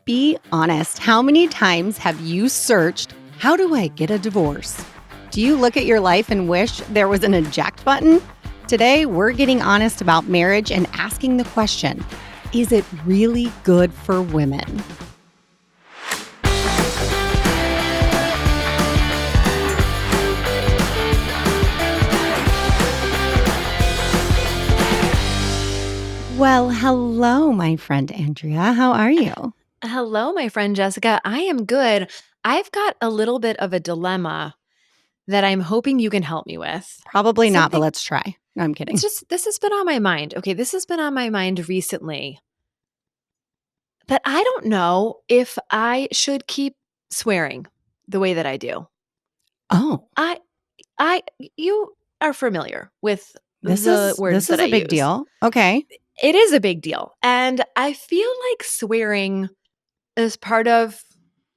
Be honest. How many times have you searched, how do I get a divorce? Do you look at your life and wish there was an eject button? Today, we're getting honest about marriage and asking the question, is it really good for women? Well, hello, my friend Andrea. How are you? Hello, my friend Jessica. I am good. I've got a little bit of a dilemma that I'm hoping you can help me with. Probably not, but let's try. No, I'm kidding. This has been on my mind. Okay, this has been on my mind recently. But I don't know if I should keep swearing the way that I do. Oh, You are familiar with this the is words that a I big use. deal. Okay. It is a big deal. And I feel like swearing is part of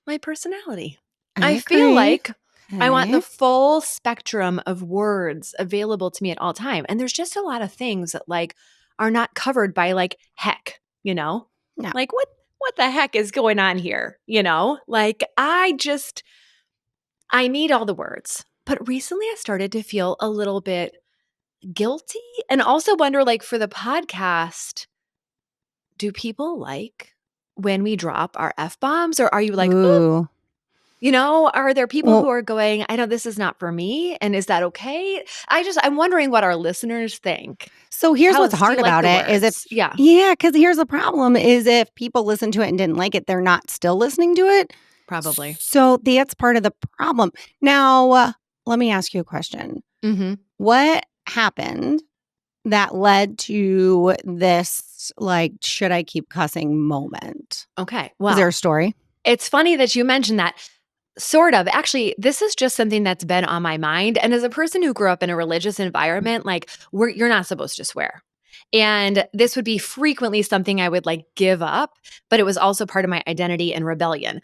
my personality. I feel agree. like I want the Okay. full spectrum of words available to me at all time. And there's just a lot of things that are not covered by heck, No. Like what the heck is going on here, I need all the words. But recently I started to feel a little bit guilty and also wonder for the podcast, do people like when we drop our F-bombs, or are you like, Ooh. are there people Well, who are going, I know this is not for me, and is that okay? I'm wondering what our listeners think. so here's what's Do hard you like about the it is if, words? Yeah, because here's the problem is if people listen to it and didn't like it, they're not still listening to it. probably. So that's part of the problem. Now, let me ask you a question. Mm-hmm. What happened that led to this, should I keep cussing moment? Okay, Is there well, a story? it's funny that you mentioned that. Sort of. Actually, this is just something that's been on my mind. And as a person who grew up in a religious environment, you're not supposed to swear. And this would be frequently something I would give up, but it was also part of my identity and rebellion.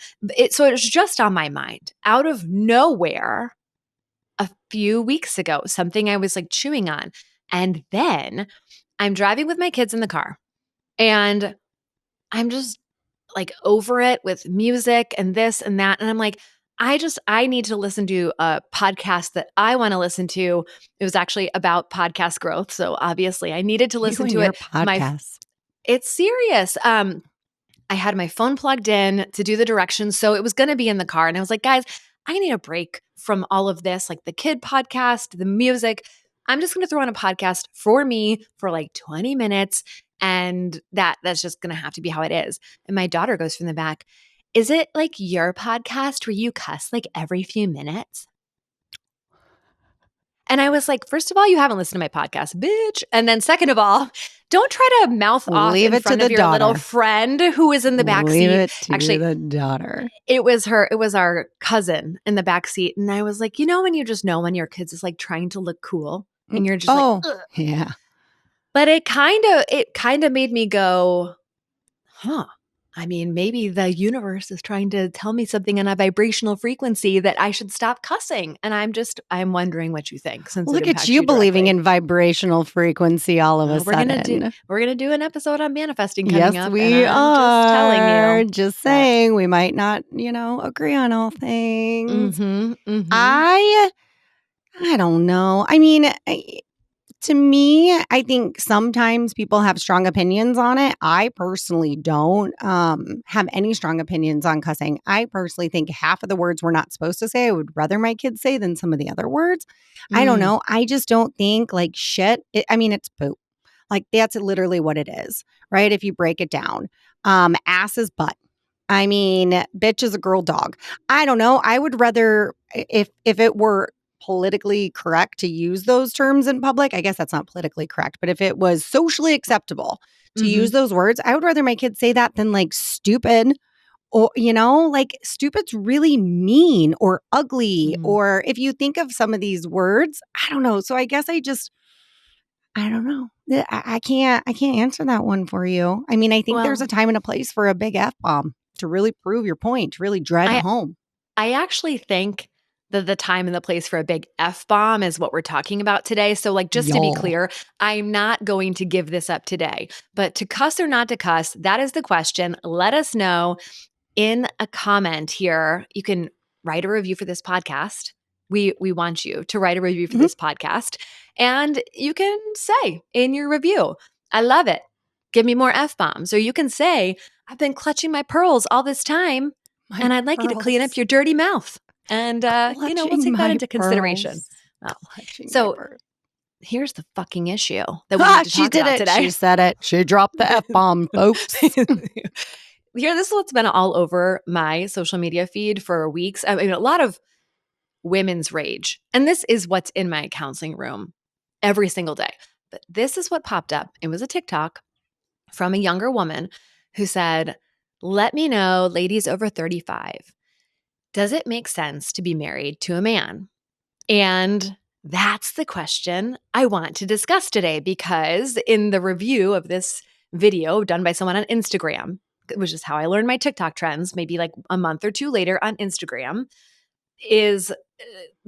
So it was just on my mind. Out of nowhere, a few weeks ago, something I was chewing on. And then I'm driving with my kids in the car and I'm just over it with music and this and that. And I'm like, I need to listen to a podcast that I want to listen to. It was actually about podcast growth. So obviously I needed to listen to your it. podcast. It's serious. I had my phone plugged in to do the directions. So it was going to be in the car. And I was like, guys, I need a break from all of this, the kid podcast, the music. I'm just going to throw on a podcast for me for 20 minutes. And that's just going to have to be how it is. And my daughter goes from the back, is it your podcast where you cuss every few minutes? And I was like, first of all, you haven't listened to my podcast, bitch. And then second of all, don't try to mouth off Leave in it to front the of your little daughter. friend who is in the back Leave seat. it to Actually, the daughter. it was our cousin in the back seat. And I was like, when you just know when your kids is trying to look cool and you're just Oh, Ugh. yeah. But it kind of made me go, huh. I mean, maybe the universe is trying to tell me something on a vibrational frequency that I should stop cussing. And I'm wondering what you think, since Look it at impacts you believing directly. in vibrational frequency all of a sudden. We're gonna do an episode on manifesting Yes, coming up. we and I'm are. just telling you. Just saying, we might not, agree on all things. I don't know. I mean, to me, I think sometimes people have strong opinions on it. I personally don't have any strong opinions on cussing. I personally think half of the words we're not supposed to say, I would rather my kids say than some of the other words. I don't know. I just don't think shit. It's poop. That's literally what it is, right? If you break it down. Ass is butt. I mean, bitch is a girl dog. I don't know. I would rather, if it were politically correct to use those terms in public, I guess that's not politically correct, but if it was socially acceptable to use those words, I would rather my kids say that than stupid. Or, stupid's really mean or ugly. Or if you think of some of these words, I don't know. So I guess I don't know. I can't answer that one for you. I mean, I think there's a time and a place for a big F-bomb to really prove your point, to really drive it home. I actually think that the time and the place for a big F-bomb is what we're talking about today. So just to be clear, I'm not going to give this up today. But to cuss or not to cuss, that is the question. Let us know. in a comment here, you can write a review for this podcast. We want you to write a review for this podcast. And you can say in your review, I love it. Give me more F-bombs. Or you can say, I've been clutching my pearls all this time, and I'd like you to clean up your dirty mouth. And, we'll take that into consideration. Well, so here's the fucking issue that we need to talk about today. She said it. She dropped the F-bomb, folks. Here, this is what's been all over my social media feed for weeks. I mean, a lot of women's rage. And this is what's in my counseling room every single day. But this is what popped up. It was a TikTok from a younger woman who said, let me know, ladies over 35, does it make sense to be married to a man? And that's the question I want to discuss today, because in the review of this video done by someone on Instagram, which is how I learned my TikTok trends, maybe like a month or two later on Instagram, is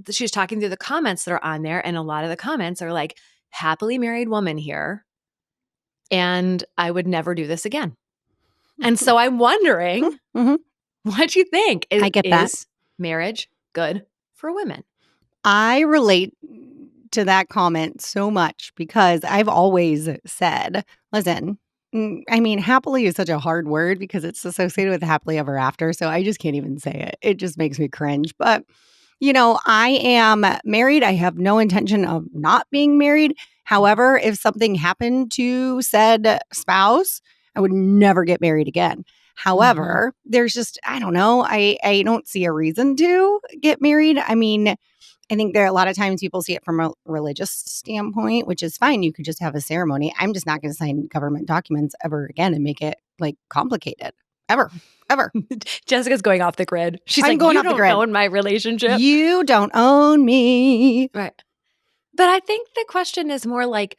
she's talking through the comments that are on there. And a lot of the comments are like, happily married woman here, and I would never do this again. And so I'm wondering, what do you think? I get that. Is marriage good for women? I relate to that comment so much because I've always said, listen, I mean, happily is such a hard word because it's associated with happily ever after. So I just can't even say it. It just makes me cringe. But, I am married. I have no intention of not being married. However, if something happened to said spouse, I would never get married again. However, there's just, I don't know. I don't see a reason to get married. I mean, I think there are a lot of times people see it from a religious standpoint, which is fine. You could just have a ceremony. I'm just not going to sign government documents ever again and make it like complicated. Ever. Jessica's going off the grid. She's I'm like, going you off the don't grid. own my relationship. You don't own me. Right. But I think the question is more like,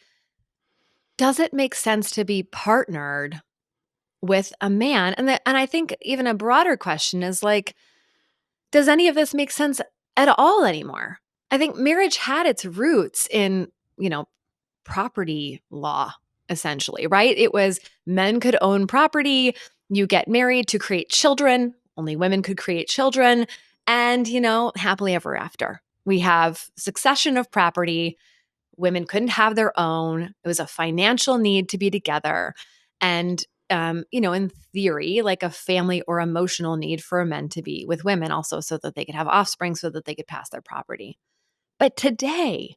does it make sense to be partnered with a man? And I think even a broader question is like, does any of this make sense at all anymore? I think marriage had its roots in, property law, essentially, right? It was men could own property. You get married to create children. Only women could create children. And, happily ever after. We have succession of property. Women couldn't have their own. It was a financial need to be together. And, in theory, like a family or emotional need for men to be with women also so that they could have offspring, so that they could pass their property. But today,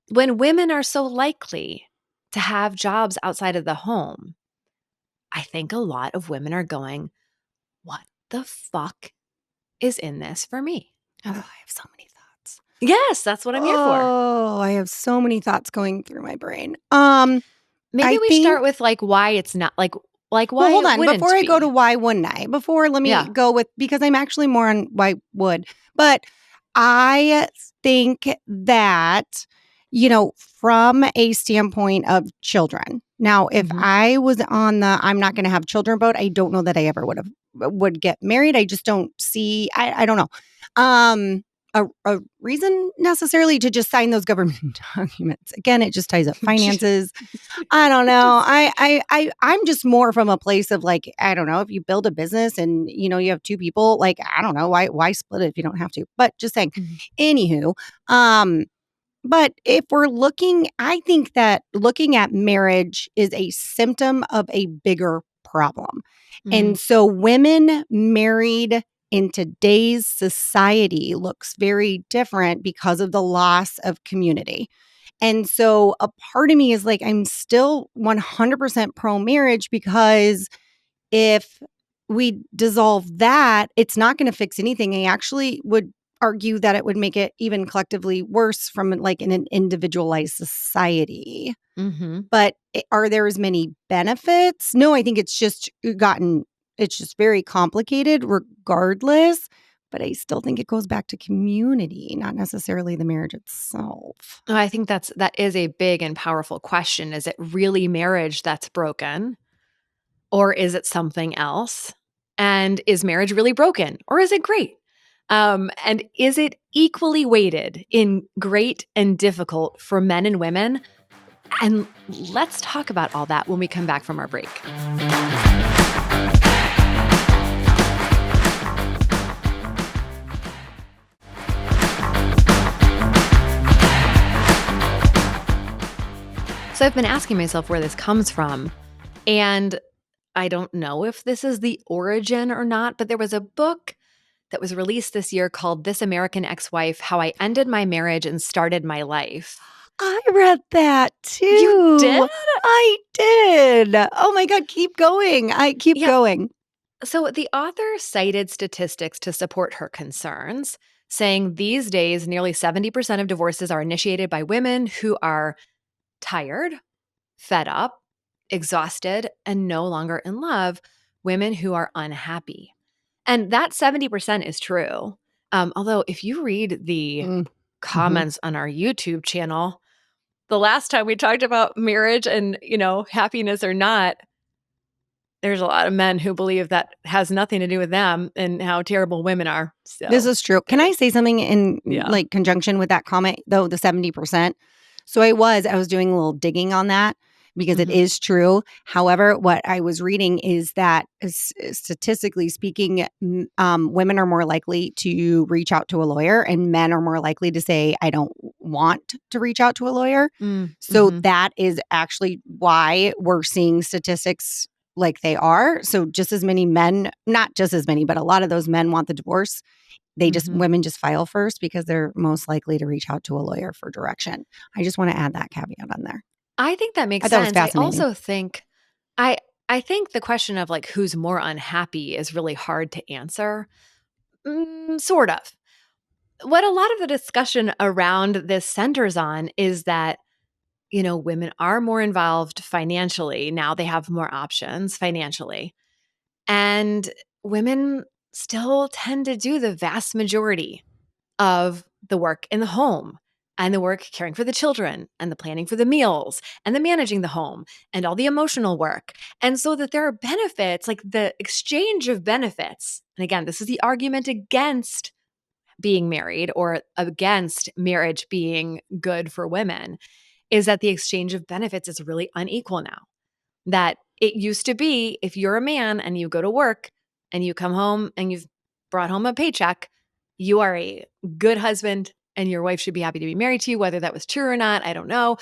when women are so likely to have jobs outside of the home, I think a lot of women are going, what the fuck is in this for me? Oh, I have so many thoughts. Yes, that's what I'm here for. Oh, I have so many thoughts going through my brain. Maybe we start with like why it's not like why. Well, hold on. Before I go to why wouldn't I? Let me go with, because I'm actually more on why would. But I think that, from a standpoint of children. Now, if I was on the I'm not going to have children boat, I don't know that I ever would get married. I just don't see. I don't know. A reason necessarily to just sign those government documents. Again, it just ties up finances. I don't know. I'm just more from a place of like, I don't know, if you build a business and you have two people, like, I don't know, why split it if you don't have to? But just saying. Anywho, but if we're I think that looking at marriage is a symptom of a bigger problem. And so women married in today's society looks very different because of the loss of community. And so a part of me is like, I'm still 100% pro-marriage, because if we dissolve that, it's not going to fix anything. I actually would argue that it would make it even collectively worse from like in an individualized society. But are there as many benefits? No, I think it's just very complicated regardless. But I still think it goes back to community, not necessarily the marriage itself. Oh, I think that is a big and powerful question. Is it really marriage that's broken? Or is it something else? And is marriage really broken? Or is it great? And is it equally weighted in great and difficult for men and women? And let's talk about all that when we come back from our break. So I've been asking myself where this comes from. And I don't know if this is the origin or not, but there was a book that was released this year called This American Ex-Wife: How I Ended My Marriage and Started My Life. I read that You did? too. I did. Oh my God, keep going. I keep Yeah. going. So the author cited statistics to support her concerns, saying these days nearly 70% of divorces are initiated by women who are tired, fed up, exhausted, and no longer in love, women who are unhappy. And that 70% is true. Although, if you read the Mm. Mhm. comments on our YouTube channel, the last time we talked about marriage and, happiness or not, there's a lot of men who believe that has nothing to do with them and how terrible women are. This So, is true. Can I say something in yeah. like conjunction with that comment, though, the 70%? So I was doing a little digging on that because it Mhm. is true. However, what I was reading is that statistically speaking, women are more likely to reach out to a lawyer and men are more likely to say, I don't want to reach out to a lawyer. Mm, So mhm. that is actually why we're seeing statistics like they are. So just as many men, not just as many, but a lot of those men want the divorce. Mhm. Women just file first because they're most likely to reach out to a lawyer for direction. I just want to add that caveat on there. I think that makes I thought it was sense. I fascinating. also think I I think the question of, like, who's more unhappy is really hard to answer. Sort of. What a lot of the discussion around this centers on is that, women are more involved financially. Now they have more options financially. And women still tend to do the vast majority of the work in the home and the work caring for the children and the planning for the meals and the managing the home and all the emotional work. And so that there are benefits, like the exchange of benefits. And again, this is the argument against being married or against marriage being good for women, is that the exchange of benefits is really unequal now. That it used to be if you're a man and you go to work and you come home and you've brought home a paycheck, you are a good husband and your wife should be happy to be married to you, whether that was true or not, I don't know.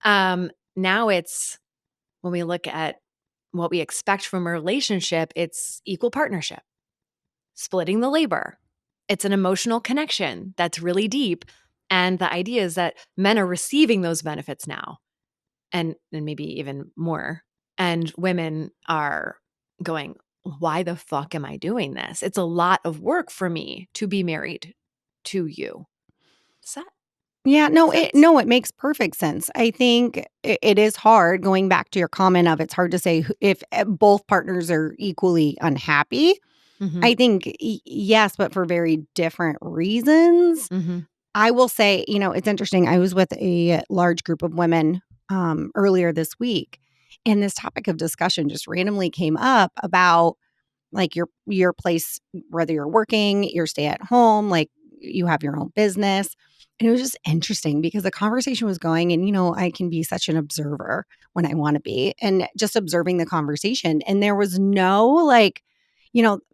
Now it's when we look at what we expect from a relationship, it's equal partnership, splitting the labor. It's an emotional connection that's really deep. And the idea is that men are receiving those benefits now and maybe even more. And women are going, why the fuck am I doing this? It's a lot of work for me to be married to you. Does that Yeah, make no, sense? it makes perfect sense. I think it is hard going back to your comment of it's hard to say if both partners are equally unhappy. Mhm. I think yes, but for very different reasons. Mhm. I will say, it's interesting. I was with a large group of women earlier this week, and this topic of discussion just randomly came up about like your place, whether you're working, your stay at home, like you have your own business. And it was just interesting because the conversation was going, and I can be such an observer when I want to be, and just observing the conversation. And there was no like,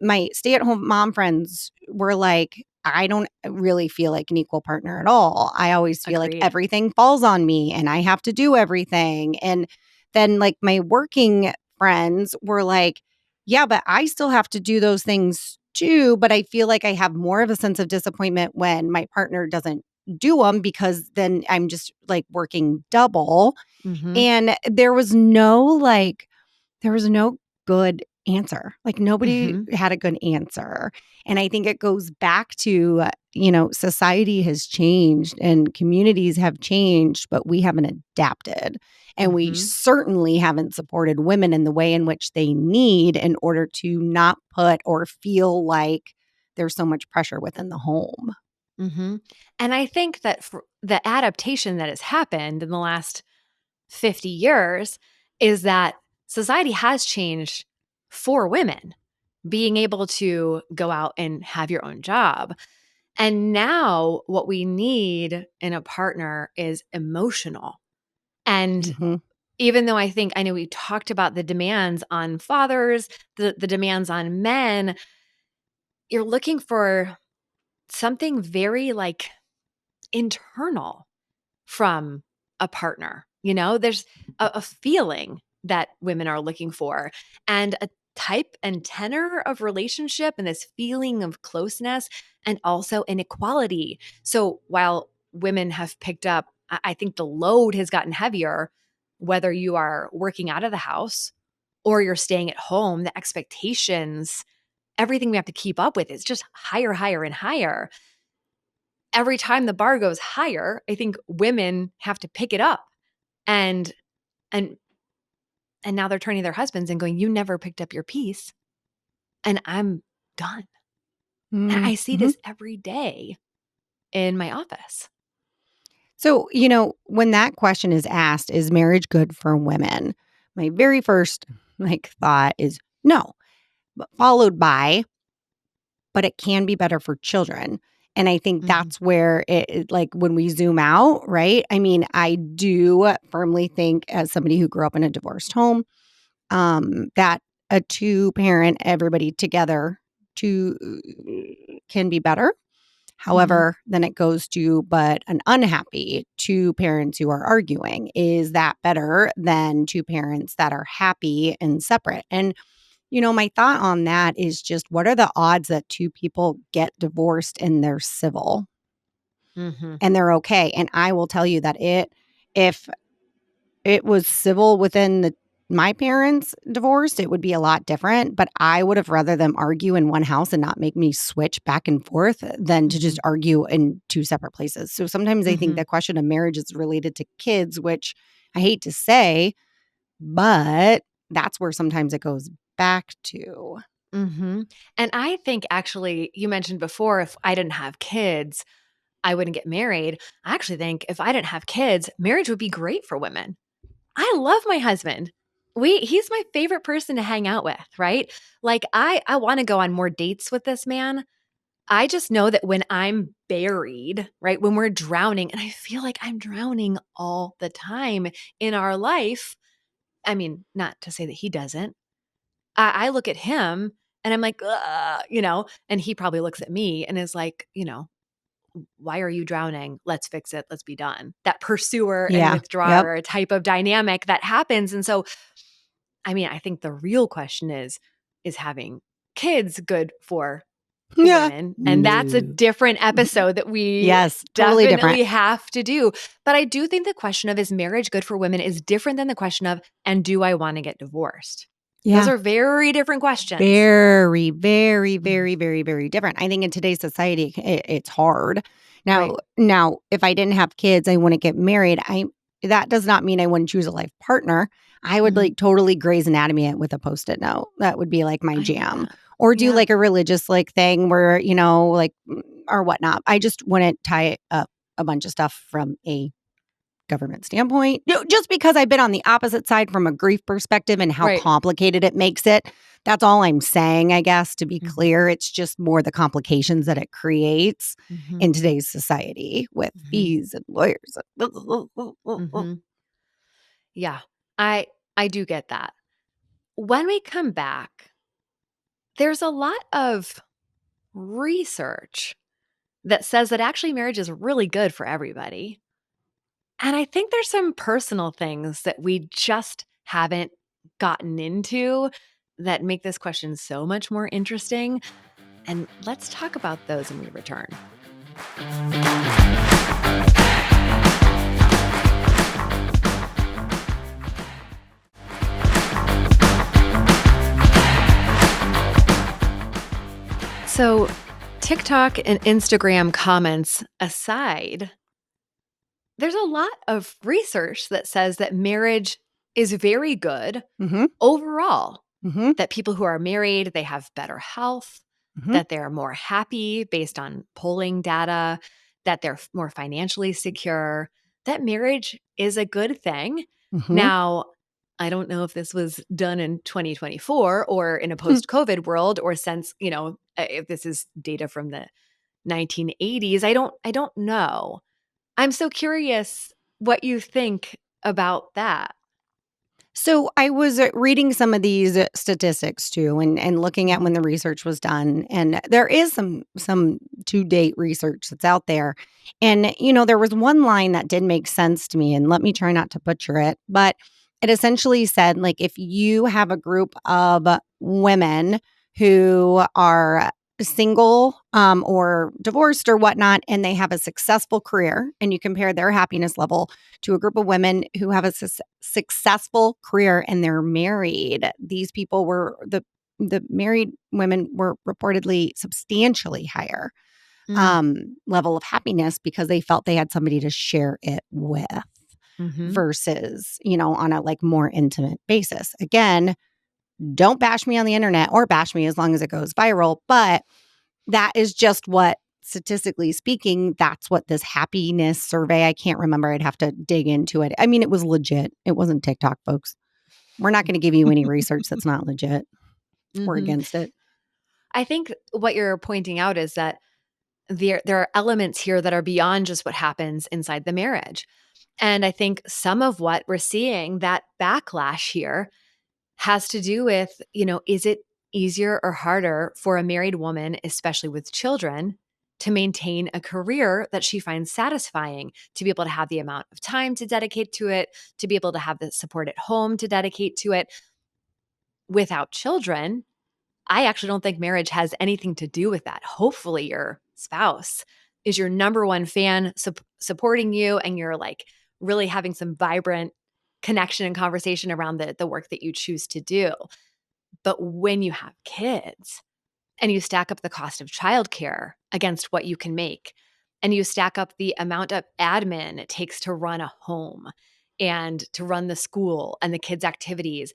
my stay at home mom friends were like, I don't really feel like an equal partner at all. I always feel like Agreed. everything falls on me and I have to do everything. And then like my working friends were like, yeah, but I still have to do those things too. But I feel like I have more of a sense of disappointment when my partner doesn't do them because then I'm just like working double. Mhm. And there was no good answer. Like nobody Mhm. had a good answer. And I think it goes back to, society has changed and communities have changed, but we haven't adapted. And we Mhm. certainly haven't supported women in the way in which they need in order to not put or feel like there's so much pressure within the home. Mhm. And I think that for the adaptation that has happened in the last 50 years is that society has changed for women being able to go out and have your own job. And now what we need in a partner is emotional. And Hmm. even though I know we talked about the demands on fathers, the demands on men, you're looking for something very like internal from a partner. There's a feeling that women are looking for, and a type and tenor of relationship, and this feeling of closeness, and also inequality. So while women have picked up, I think the load has gotten heavier, whether you are working out of the house or you're staying at home, the expectations, everything we have to keep up with is just higher, higher, and higher. Every time the bar goes higher, I think women have to pick it up. And and and now they're turning to their husbands and going, "You never picked up your piece, and I'm done." And I see Mhm. this every day in my office. So, when that question is asked, is marriage good for women? My very first thought is no, but followed by, but it can be better for children. And I think Mhm, that's where when we zoom out, right? I mean, I do firmly think, as somebody who grew up in a divorced home, that a two parent, everybody together, to can be better. mhm, However, then it goes to, but an unhappy two parents who are arguing. Is that better than two parents that are happy and separate? And, my thought on that is just, what are the odds that two people get divorced and they're civil mhm, and they're okay? And I will tell you that if it was civil within my parents divorced, it would be a lot different, but I would have rather them argue in one house and not make me switch back and forth than to just mhm, argue in two separate places. So sometimes I think mhm, the question of marriage is related to kids, which I hate to say, but that's where sometimes it goes back to. mhm. And I think actually, you mentioned before, if I didn't have kids, I wouldn't get married. I actually think if I didn't have kids, marriage would be great for women. I love my husband. He's my favorite person to hang out with, right? Like I wanna go on more dates with this man. I just know that when I'm buried, right? When we're drowning, and I feel like I'm drowning all the time in our life. I mean, not to say that he doesn't. I look at him and I'm like, "Ugh," and he probably looks at me and is like, why are you drowning? Let's fix it. Let's be done. That pursuer and Yeah. Yep. withdrawer type of dynamic that happens. And so, I mean, I think the real question is having kids good for Yeah. women? And that's a No. different episode that we Yes. Totally different. definitely have to do. But I do think the question of is marriage good for women is different than the question of, and do I want to get divorced? Those Yeah. are very different questions. Very, very, Mhm. very, very, very different. I think in today's society, it's hard. Right. Now, if I didn't have kids, I wouldn't get married. That does not mean I wouldn't choose a life partner. I would Mhm. totally Grey's Anatomy it with a Post-it note. That would be like my I get jam. that. Or do Yeah. like a religious thing where, or whatnot. I just wouldn't tie up a bunch of stuff from a government standpoint. Just because I've been on the opposite side from a grief perspective and how Right. complicated it makes it. That's all I'm saying, I guess, to be Mhm. clear. It's just more the complications that it creates Mhm. in today's society with Mhm. fees and lawyers. Mhm. Yeah. I I do get that. When we come back, there's a lot of research that says that actually marriage is really good for everybody. And I think there's some personal things that we just haven't gotten into that make this question so much more interesting. And let's talk about those when we return. So, TikTok and Instagram comments aside, there's a lot of research that says that marriage is very good Mm-hmm. overall, Mm-hmm. that people who are married, they have better health, Mm-hmm. that they're more happy based on polling data, that they're more financially secure, that marriage is a good thing. Mm-hmm. Now, I don't know if this was done in 2024 or in a post-COVID world or since, if this is data from the 1980s. I don't know. I'm so curious what you think about that. So I was reading some of these statistics too, and looking at when the research was done, and there is some to date research that's out there, and there was one line that did make sense to me, and let me try not to butcher it, but it essentially said like if you have a group of women who are single or divorced or whatnot, and they have a successful career, and you compare their happiness level to a group of women who have a successful career and they're married. These people were the married women were reportedly substantially higher Mm. level of happiness because they felt they had somebody to share it with Mhm. versus, on a like more intimate basis. Again, don't bash me on the internet or bash me as long as it goes viral, but that is just what statistically speaking, that's what this happiness survey, I can't remember. I'd have to dig into it. I mean, it was legit. It wasn't TikTok, folks. We're not going to give you any research that's not legit. We're Mhm. against it. I think what you're pointing out is that there are elements here that are beyond just what happens inside the marriage. And I think some of what we're seeing, that backlash here, has to do with, is it easier or harder for a married woman, especially with children, to maintain a career that she finds satisfying, to be able to have the amount of time to dedicate to it, to be able to have the support at home to dedicate to it without children? I actually don't think marriage has anything to do with that. Hopefully, your spouse is your number one fan supporting you, and you're like really having some vibrant connection and conversation around the work that you choose to do. But when you have kids and you stack up the cost of childcare against what you can make, and you stack up the amount of admin it takes to run a home and to run the school and the kids' activities,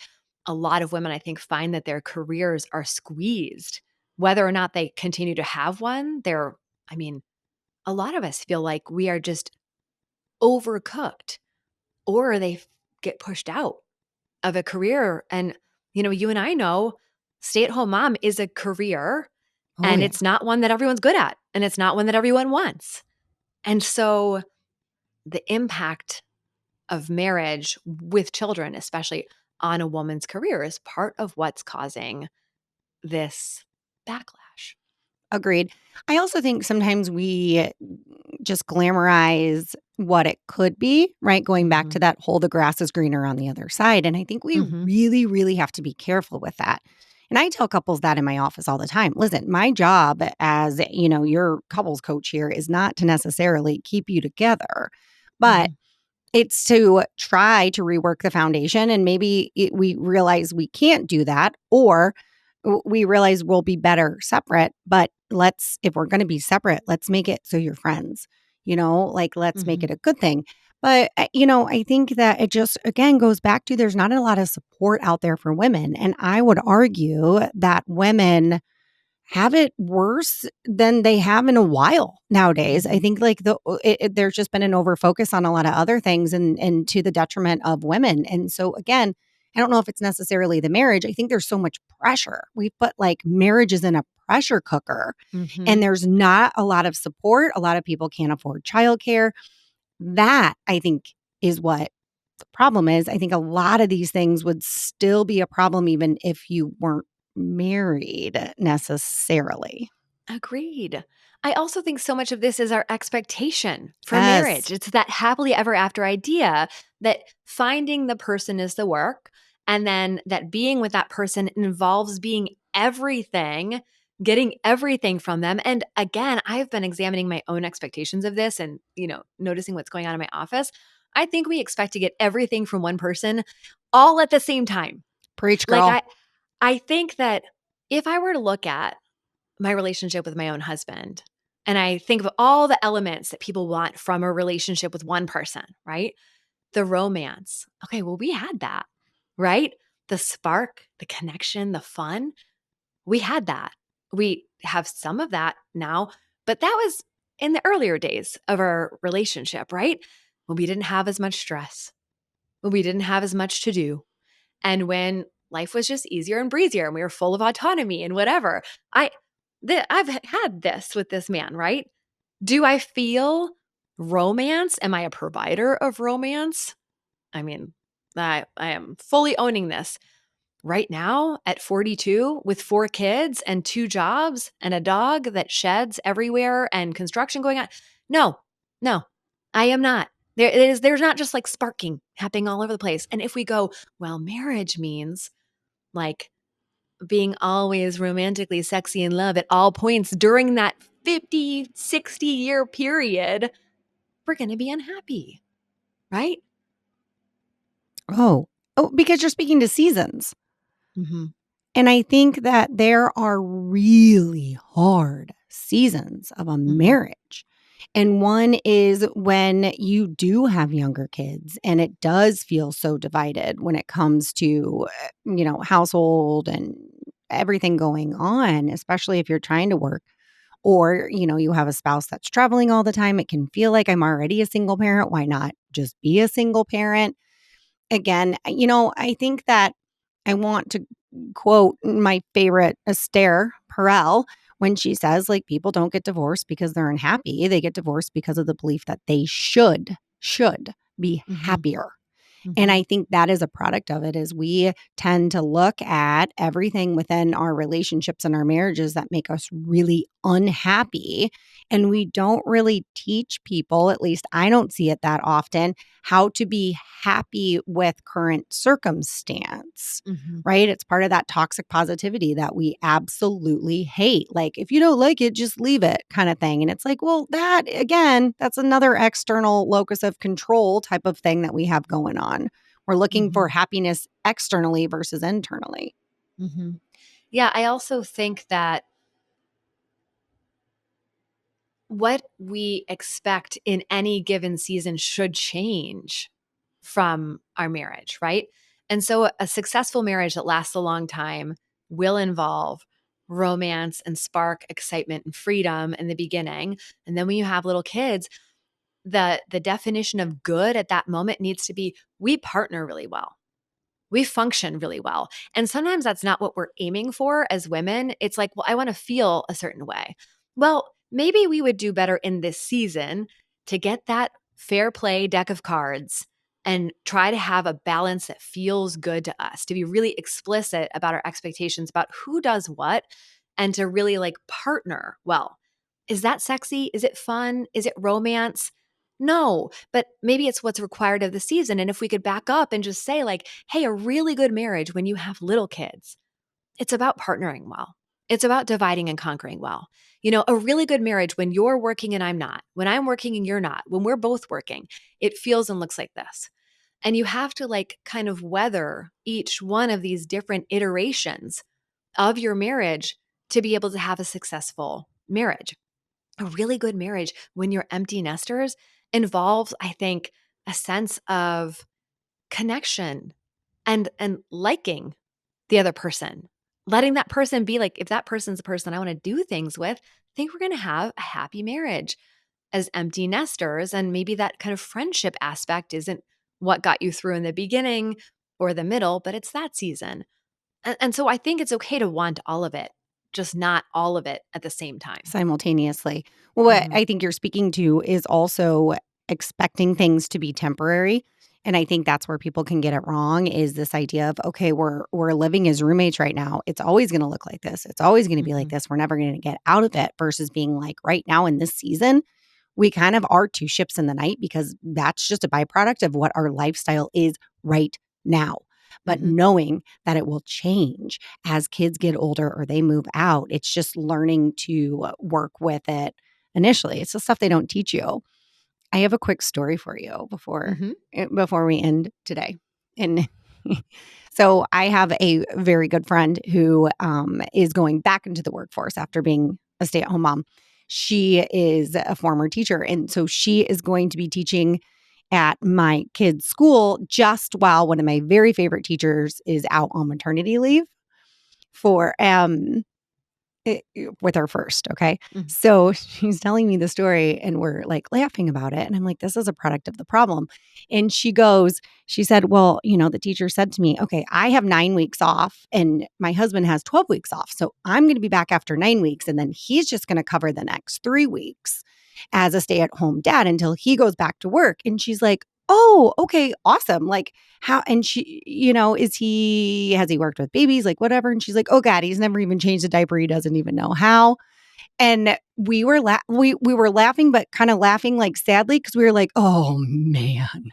a lot of women, I think, find that their careers are squeezed. Whether or not they continue to have one, I mean, a lot of us feel like we are just overcooked, or they get pushed out of a career. And, you and I know stay at home mom is a career, Oh, and yeah. it's not one that everyone's good at, and it's not one that everyone wants. And so the impact of marriage with children, especially on a woman's career, is part of what's causing this backlash. Agreed. I also think sometimes we just glamorize what it could be, right? Going back to Mhm. that whole the grass is greener on the other side. And I think we Mhm. really, really have to be careful with that. And I tell couples that in my office all the time. Listen, my job as, your couples coach here is not to necessarily keep you together, but Mhm. it's to try to rework the foundation, and maybe we realize we can't do that, or we realize we'll be better separate. But if we're going to be separate, let's make it so you're friends, like let's make Mhm. it a good thing. But, I think that it just, again, goes back to there's not a lot of support out there for women. And I would argue that women have it worse than they have in a while nowadays. I Mhm. think like there's just been an over focus on a lot of other things, and to the detriment of women. And so again, I don't know if it's necessarily the marriage. I think there's so much pressure. We put like marriages in a pressure cooker, and Mhm. there's not a lot of support. A lot of people can't afford childcare. That I think is what the problem is. I think a lot of these things would still be a problem even if you weren't married necessarily. Agreed. I also think so much of this is our expectation for Yes. marriage. It's that happily ever after idea that finding the person is the work, and then that being with that person involves being everything, getting everything from them. And again, I've been examining my own expectations of this and, noticing what's going on in my office. I think we expect to get everything from one person all at the same time. Preach, Like girl. I think that if I were to look at my relationship with my own husband, and I think of all the elements that people want from a relationship with one person, right? The romance. Okay, well, we had that, right? The spark, the connection, the fun. We had that. We have some of that now, but that was in the earlier days of our relationship, right? When we didn't have as much stress, when we didn't have as much to do, and when life was just easier and breezier and we were full of autonomy and whatever. I've had this with this man, right? Do I feel romance? Am I a provider of romance? I mean, I am fully owning this. Right now, at 42, with 4 kids and 2 jobs and a dog that sheds everywhere and construction going on, no, no, I am not. There's not just like sparking happening all over the place. And if we go, well, marriage means like being always romantically sexy in love at all points during that 50, 60-year period, we're going to be unhappy, right? Oh, because you're speaking to seasons. Mm-hmm. And I think that there are really hard seasons of a Mm-hmm. marriage. And one is when you do have younger kids and it does feel so divided when it comes to, household and everything going on, especially if you're trying to work or, you have a spouse that's traveling all the time. It can feel like I'm already a single parent. Why not just be a single parent? Again, I think that I want to quote my favorite Esther Perel when she says, like, people don't get divorced because they're unhappy. They get divorced because of the belief that they should be Mm-hmm. happier. And Mm-hmm. I think that is a product of it is we tend to look at everything within our relationships and our marriages that make us really unhappy. And we don't really teach people, at least I don't see it that often, how to be happy with current circumstance. Mm-hmm. Right? It's part of that toxic positivity that we absolutely hate. Like, if you don't like it, just leave it kind of thing. And it's like, well, that again, that's another external locus of control type of thing that we have going on. We're looking Mm-hmm. for happiness externally versus internally. Mm-hmm. Yeah, I also think that what we expect in any given season should change from our marriage, right? And so a successful marriage that lasts a long time will involve romance and spark excitement and freedom in the beginning. And then when you have little kids, the definition of good at that moment needs to be we partner really well. We function really well. And sometimes that's not what we're aiming for as women. It's like, well, I want to feel a certain way. Well, maybe we would do better in this season to get that fair play deck of cards and try to have a balance that feels good to us, to be really explicit about our expectations about who does what and to really like partner well. Is that sexy? Is it fun? Is it romance? No, but maybe it's what's required of the season. And if we could back up and just say, like, hey, a really good marriage when you have little kids, it's about partnering well. It's about dividing and conquering well. A really good marriage when you're working and I'm not, when I'm working and you're not, when we're both working, it feels and looks like this. And you have to like kind of weather each one of these different iterations of your marriage to be able to have a successful marriage. A really good marriage when you're empty nesters involves, I think, a sense of connection and liking the other person. Letting that person be like, if that person's the person I want to do things with, I think we're going to have a happy marriage as empty nesters. And maybe that kind of friendship aspect isn't what got you through in the beginning or the middle, but it's that season. And so I think it's okay to want all of it, just not all of it at the same time. Simultaneously. Well, what Mhm. I think you're speaking to is also expecting things to be temporary. And I think that's where people can get it wrong is this idea of, okay, we're living as roommates right now. It's always going to look like this. It's always going to be like Mhm. this. We're never going to get out of it versus being like right now in this season, we kind of are two ships in the night because that's just a byproduct of what our lifestyle is right now. But Mhm. knowing that it will change as kids get older or they move out, it's just learning to work with it initially. It's the stuff they don't teach you. I have a quick story for you Mhm. before we end today. And so I have a very good friend who is going back into the workforce after being a stay-at-home mom. She is a former teacher, and so she is going to be teaching at my kids' school just while one of my very favorite teachers is out on maternity leave for with her first, okay? Mhm. So she's telling me the story and we're like laughing about it. And I'm like, this is a product of the problem. And she said, well, the teacher said to me, okay, I have 9 weeks off and my husband has 12 weeks off. So I'm going to be back after 9 weeks. And then he's just going to cover the next 3 weeks as a stay at home dad until he goes back to work. And she's like, oh, okay, awesome. Like how, and she, has he worked with babies? Like whatever. And she's like, oh God, he's never even changed a diaper. He doesn't even know how. And we were we were laughing, but kind of laughing like sadly because we were like, oh man,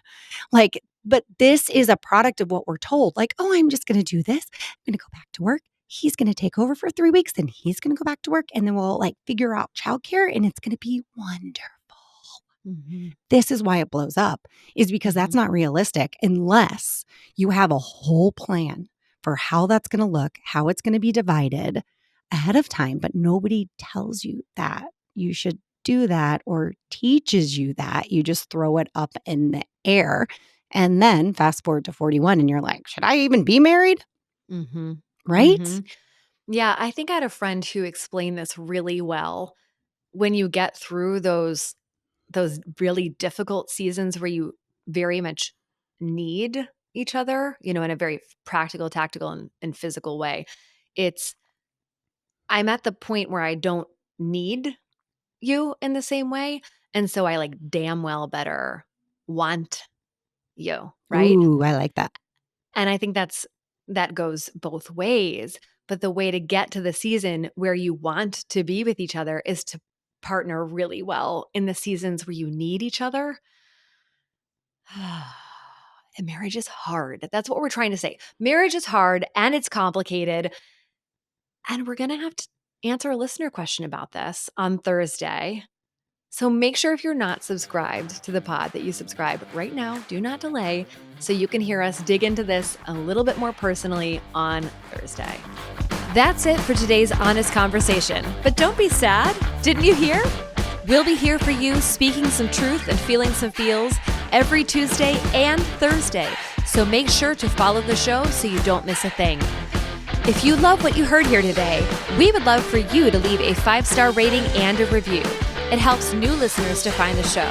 like, but this is a product of what we're told. Like, oh, I'm just going to do this. I'm going to go back to work. He's going to take over for 3 weeks, then he's going to go back to work, and then we'll like figure out childcare, and it's going to be wonderful. Mm-hmm. This is why it blows up, is because that's not realistic unless you have a whole plan for how that's going to look, how it's going to be divided ahead of time. But nobody tells you that you should do that or teaches you that. You just throw it up in the air. And then fast forward to 41 and you're like, should I even be married? Mm-hmm. Right? Mm-hmm. Yeah, I think I had a friend who explained this really well. When you get through those really difficult seasons where you very much need each other, in a very practical, tactical, and physical way, I'm at the point where I don't need you in the same way. And so I like damn well better want you, right? Ooh, I like that. And I think that goes both ways. But the way to get to the season where you want to be with each other is to partner really well in the seasons where you need each other. And marriage is hard. That's what we're trying to say. Marriage is hard and it's complicated. And we're going to have to answer a listener question about this on Thursday. So make sure if you're not subscribed to the pod that you subscribe right now. Do not delay so you can hear us dig into this a little bit more personally on Thursday. That's it for today's honest conversation. But don't be sad. Didn't you hear? We'll be here for you, speaking some truth and feeling some feels every Tuesday and Thursday. So make sure to follow the show so you don't miss a thing. If you love what you heard here today, we would love for you to leave a 5-star rating and a review. It helps new listeners to find the show.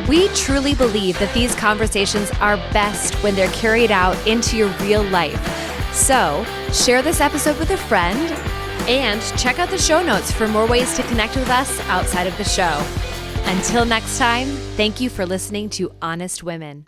We truly believe that these conversations are best when they're carried out into your real life. So, share this episode with a friend and check out the show notes for more ways to connect with us outside of the show. Until next time, thank you for listening to Honest Women.